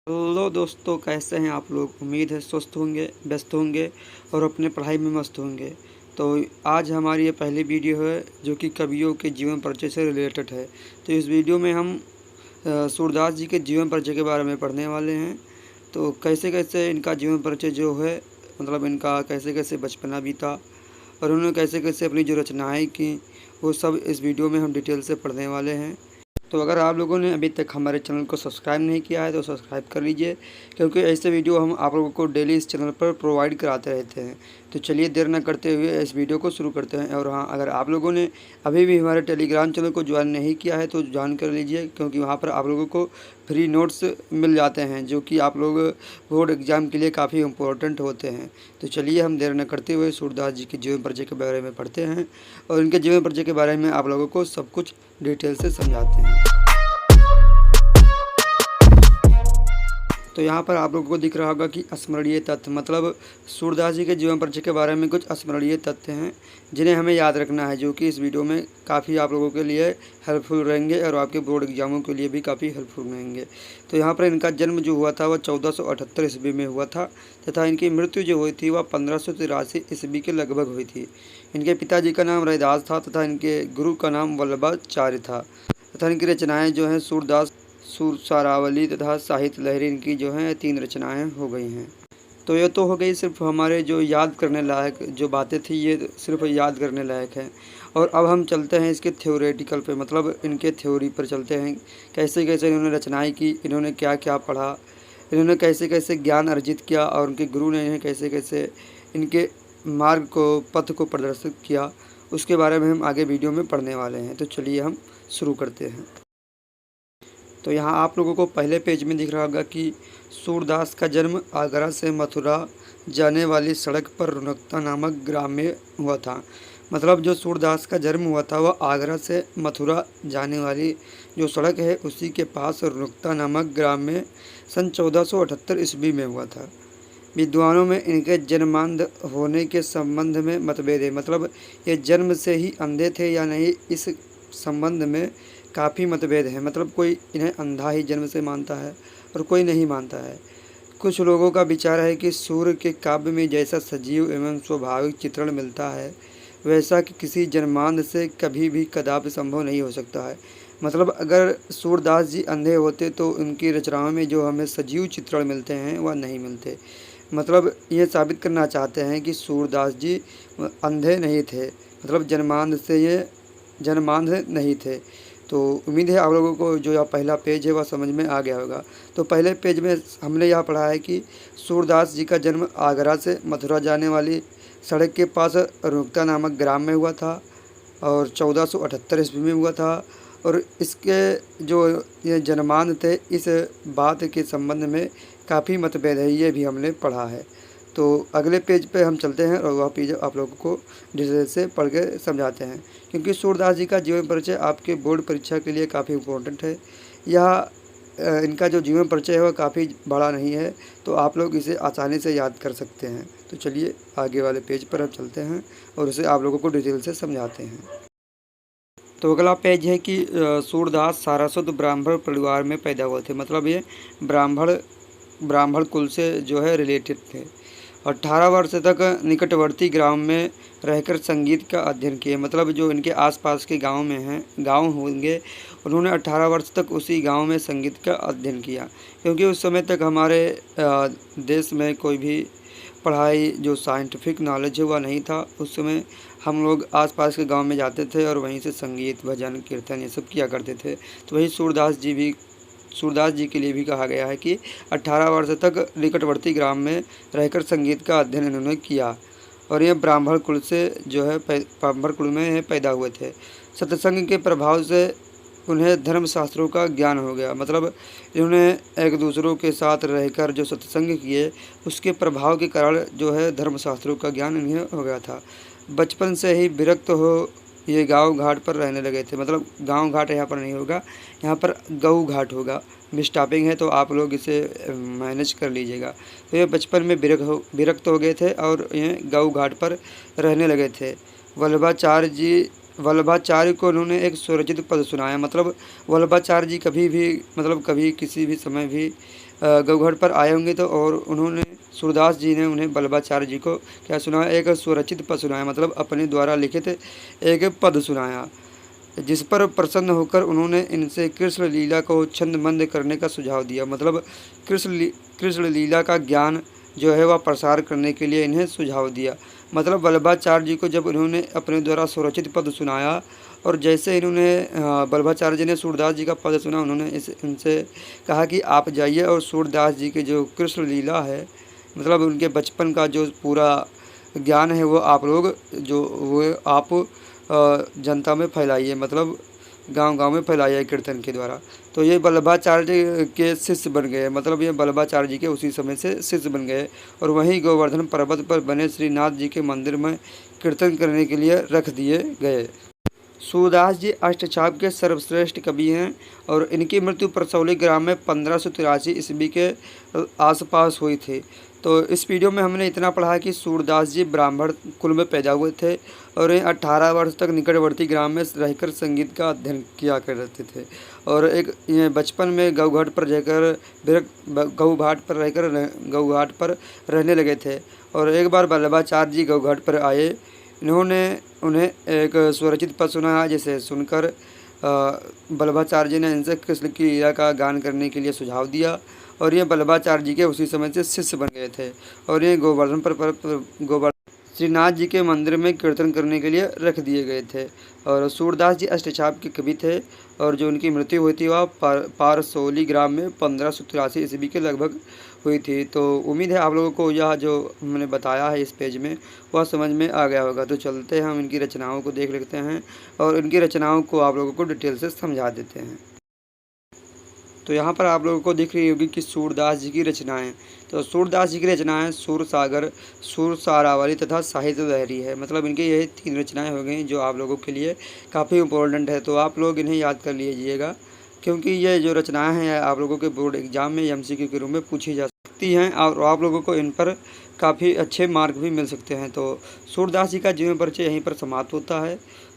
Hello दोस्तों, कैसे हैं आप लोग। उम्मीद है स्वस्थ होंगे, व्यस्त होंगे और अपने पढ़ाई में मस्त होंगे। तो आज हमारी ये पहली वीडियो है जो कि कवियों के जीवन परिचय से रिलेटेड है। तो इस वीडियो में हम सूरदास जी के जीवन परिचय के बारे में पढ़ने वाले हैं। तो कैसे कैसे इनका जीवन परिचय जो है, मतलब इनका कैसे कैसे बचपना बीता और उन्होंने कैसे कैसे अपनी जो रचनाएँ की, वो सब इस वीडियो में हम डिटेल से पढ़ने वाले हैं। तो अगर आप लोगों ने अभी तक हमारे चैनल को सब्सक्राइब नहीं किया है तो सब्सक्राइब कर लीजिए, क्योंकि ऐसे वीडियो हम आप लोगों को डेली इस चैनल पर प्रोवाइड कराते रहते हैं। तो चलिए देर न करते हुए इस वीडियो को शुरू करते हैं। और हाँ, अगर आप लोगों ने अभी भी हमारे टेलीग्राम चैनल को ज्वाइन नहीं किया है तो ज्वाइन कर लीजिए, क्योंकि वहाँ पर आप लोगों को फ्री नोट्स मिल जाते हैं जो कि आप लोग बोर्ड एग्ज़ाम के लिए काफ़ी इम्पोर्टेंट होते हैं। तो चलिए हम देर न करते हुए सूरदास जी के जीवन परिचय के बारे में पढ़ते हैं और इनके जीवन परिचय के बारे में आप लोगों को सब कुछ डिटेल से समझाते हैं। तो यहाँ पर आप लोगों को दिख रहा होगा कि स्मरणीय तथ्य, मतलब सूरदास जी के जीवन परिचय के बारे में कुछ स्मरणीय तथ्य हैं जिन्हें हमें याद रखना है, जो कि इस वीडियो में काफ़ी आप लोगों के लिए हेल्पफुल रहेंगे और आपके बोर्ड एग्जामों के लिए भी काफ़ी हेल्पफुल रहेंगे। तो यहाँ पर इनका जन्म जो हुआ था वह 1478 ईस्वी में हुआ था तथा इनकी मृत्यु जो हुई थी वह 1583 ईस्वी के लगभग हुई थी। इनके पिताजी का नाम रैदास था तथा इनके गुरु का नाम वल्लभाचार्य था तथा इनकी रचनाएँ जो हैं सूरदास, सुरसारावली तथा साहित्य लहरी, इनकी जो हैं 3 रचनाएं हो गई हैं। तो ये तो हो गई सिर्फ हमारे जो याद करने लायक जो बातें थी, ये सिर्फ याद करने लायक हैं। और अब हम चलते हैं इसके थ्योरेटिकल पे, मतलब इनके थ्योरी पर चलते हैं। कैसे कैसे इन्होंने रचनाएं की, इन्होंने क्या क्या पढ़ा, इन्होंने कैसे कैसे ज्ञान अर्जित किया और उनके गुरु ने इन्हें कैसे कैसे इनके मार्ग को, पथ को प्रदर्शित किया, उसके बारे में हम आगे वीडियो में पढ़ने वाले हैं। तो चलिए हम शुरू करते हैं। तो यहाँ आप लोगों को पहले पेज में दिख रहा होगा कि सूरदास का जन्म आगरा से मथुरा जाने वाली सड़क पर रुनकता नामक ग्राम में हुआ था। मतलब जो सूरदास का जन्म हुआ था वह आगरा से मथुरा जाने वाली जो सड़क है उसी के पास रुनकता नामक ग्राम में सन 1478 ईस्वी में हुआ था। विद्वानों में इनके जन्मांध होने के संबंध में मतभेद है, मतलब ये जन्म से ही अंधे थे या नहीं, इस संबंध में काफ़ी मतभेद है। मतलब कोई इन्हें अंधा ही जन्म से मानता है और कोई नहीं मानता है। कुछ लोगों का विचार है कि सूर्य के काव्य में जैसा सजीव एवं स्वाभाविक चित्रण मिलता है वैसा कि किसी जन्मांध से कभी भी कदापि संभव नहीं हो सकता है। मतलब अगर सूरदास जी अंधे होते तो उनकी रचनाओं में जो हमें सजीव चित्रण मिलते हैं वह नहीं मिलते। मतलब ये साबित करना चाहते हैं कि सूरदास जी अंधे नहीं थे, मतलब जन्मांध नहीं थे। तो उम्मीद है आप लोगों को जो यह पहला पेज है वह समझ में आ गया होगा। तो पहले पेज में हमने यह पढ़ा है कि सूरदास जी का जन्म आगरा से मथुरा जाने वाली सड़क के पास रुनकता नामक ग्राम में हुआ था और 1478 ईस्वी में हुआ था। और इसके जो ये जन्मांध थे, इस बात के संबंध में काफ़ी मतभेद है, ये भी हमने पढ़ा है। तो अगले पेज पे हम चलते हैं और वह पेज आप लोगों को डिटेल से पढ़ के समझाते हैं, क्योंकि सूरदास जी का जीवन परिचय आपके बोर्ड परीक्षा के लिए काफ़ी इम्पोर्टेंट है। यह इनका जो जीवन परिचय है वह काफ़ी बड़ा नहीं है, तो आप लोग इसे आसानी से याद कर सकते हैं। तो चलिए आगे वाले पेज पर हम चलते हैं और उसे आप लोगों को डिटेल से समझाते हैं। तो अगला पेज है कि सूरदास सारस्वत ब्राह्मण परिवार में पैदा हुए थे। मतलब ये ब्राह्मण कुल से जो है रिलेटेड थे। 18 वर्ष तक निकटवर्ती ग्राम में रहकर संगीत का अध्ययन किए। मतलब जो इनके आसपास के गांव होंगे, उन्होंने 18 वर्ष तक उसी गांव में संगीत का अध्ययन किया, क्योंकि उस समय तक हमारे देश में कोई भी पढ़ाई जो साइंटिफिक नॉलेज है वह नहीं था। उस समय हम लोग आसपास के गांव में जाते थे और वहीं से संगीत, भजन, कीर्तन ये सब किया करते थे। तो वही सूरदास जी के लिए भी कहा गया है कि 18 वर्ष तक निकटवर्ती ग्राम में रहकर संगीत का अध्ययन इन्होंने किया और ये ब्राह्मण कुल में पैदा हुए थे। सत्संग के प्रभाव से उन्हें धर्मशास्त्रों का ज्ञान हो गया। मतलब इन्होंने एक दूसरों के साथ रहकर जो सत्संग किए उसके प्रभाव के कारण जो है धर्मशास्त्रों का ज्ञान इन्हें हो गया था। बचपन से ही विरक्त हो ये गांव घाट पर रहने लगे थे। मतलब गांव घाट यहाँ पर नहीं होगा, यहाँ पर गऊ घाट होगा। मिसटापिंग है तो आप लोग इसे मैनेज कर लीजिएगा। तो ये बचपन में विरक्त हो गए थे और ये गऊ घाट पर रहने लगे थे। वल्लभाचार्य को उन्होंने एक स्वरचित पद सुनाया। मतलब वल्लभाचार्य जी कभी किसी भी समय भी गौघाट पर आए होंगे, तो और उन्होंने सूरदास जी ने उन्हें वल्लभाचार्य जी को क्या सुनाया, एक स्वरचित पद सुनाया, मतलब अपने द्वारा लिखित एक पद सुनाया, जिस पर प्रसन्न होकर उन्होंने इनसे कृष्ण लीला को छंदबद्ध करने का सुझाव दिया। मतलब कृष्ण लीला का ज्ञान जो है वह प्रसार करने के लिए इन्हें सुझाव दिया। मतलब वल्लभाचार्य जी को जब उन्होंने अपने द्वारा स्वरचित पद सुनाया, और जैसे इन्होंने वल्लभाचार्य जी ने सूरदास जी का पद सुना, उन्होंने इनसे कहा कि आप जाइए और सूरदास जी की जो कृष्ण लीला है, मतलब उनके बचपन का जो पूरा ज्ञान है वो आप लोग वो आप जनता में फैलाइए, मतलब गांव-गांव में फैलाइए कीर्तन के द्वारा। तो ये वल्लभाचार्य जी के शिष्य बन गए, मतलब ये वल्लभाचार्य जी के उसी समय से शिष्य बन गए, और वहीं गोवर्धन पर्वत पर बने श्रीनाथ जी के मंदिर में कीर्तन करने के लिए रख दिए गए। सूरदास जी अष्टछाप के सर्वश्रेष्ठ कवि हैं, और इनकी मृत्यु परसौली ग्राम में 1583 ईस्वी के आसपास हुई थी। तो इस वीडियो में हमने इतना पढ़ा कि सूरदास जी ब्राह्मण कुल में पैदा हुए थे, और 18 वर्ष तक निकटवर्ती ग्राम में रहकर संगीत का अध्ययन किया करते थे, और एक ये बचपन में गौघाट पर गौघाट पर रहने लगे थे। और एक बार वल्लभाचार्य जी गौघाट पर आए, इन्होंने उन्हें एक स्वरचित पद सुनाया, जिसे सुनकर वल्लभाचार्य जी ने इनसे कृष्ण की लीला का गान करने के लिए सुझाव दिया, और ये वल्लभाचार्य जी के उसी समय से शिष्य बन गए थे, और ये गोवर्धन श्रीनाथ जी के मंदिर में कीर्तन करने के लिए रख दिए गए थे। और सूरदास जी अष्टछाप के कवि थे, और जो उनकी मृत्यु हुई थी वह पारसौली ग्राम में 1583 ईस्वी के लगभग हुई थी। तो उम्मीद है आप लोगों को यह जो मैंने बताया है इस पेज में वह समझ में आ गया होगा। तो चलते हैं हम इनकी रचनाओं को देख लेते हैं, और इनकी रचनाओं को आप लोगों को डिटेल से समझा देते हैं। तो यहाँ पर आप लोगों को दिख रही होगी कि सूरदास जी की रचनाएं। तो सूरदास जी की रचनाएं सूर सागर, सूर सारावली तथा साहित्य लहरी है। मतलब इनकी यही 3 रचनाएं हो गई जो आप लोगों के लिए काफ़ी इम्पोर्टेंट है। तो आप लोग इन्हें याद कर लीजिएगा, क्योंकि ये जो रचनाएं हैं आप लोगों के बोर्ड एग्जाम में MCQ के रूप में पूछी जा सकती हैं, और आप लोगों को इन पर काफ़ी अच्छे मार्क भी मिल सकते हैं। तो सूरदास जी का जीवन परिचय यहीं पर समाप्त होता है।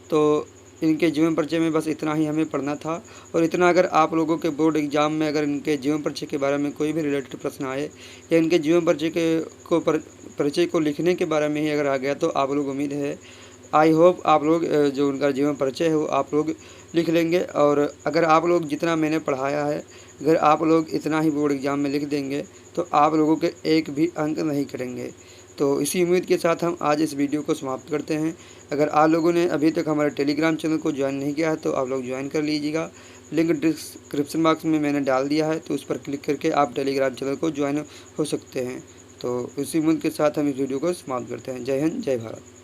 तो इनके जीवन परिचय में बस इतना ही हमें पढ़ना था, और इतना अगर आप लोगों के बोर्ड एग्जाम में अगर इनके जीवन परिचय के बारे में कोई भी रिलेटेड प्रश्न आए, या इनके जीवन परिचय को लिखने के बारे में ही अगर आ गया, तो आप लोग उम्मीद है आई होप आप लोग जो उनका जीवन परिचय है वो आप लोग लिख लेंगे। और अगर आप लोग जितना मैंने पढ़ाया है, अगर आप लोग इतना ही बोर्ड एग्जाम में लिख देंगे, तो आप लोगों के एक भी अंक नहीं करेंगे। तो इसी उम्मीद के साथ हम आज इस वीडियो को समाप्त करते हैं। अगर आप लोगों ने अभी तक हमारे टेलीग्राम चैनल को ज्वाइन नहीं किया है, तो आप लोग ज्वाइन कर लीजिएगा। लिंक डिस्क्रिप्शन बॉक्स में मैंने डाल दिया है, तो उस पर क्लिक करके आप टेलीग्राम चैनल को ज्वाइन हो सकते हैं। तो इसी उम्मीद के साथ हम इस वीडियो को समाप्त करते हैं। जय हिंद, जय भारत।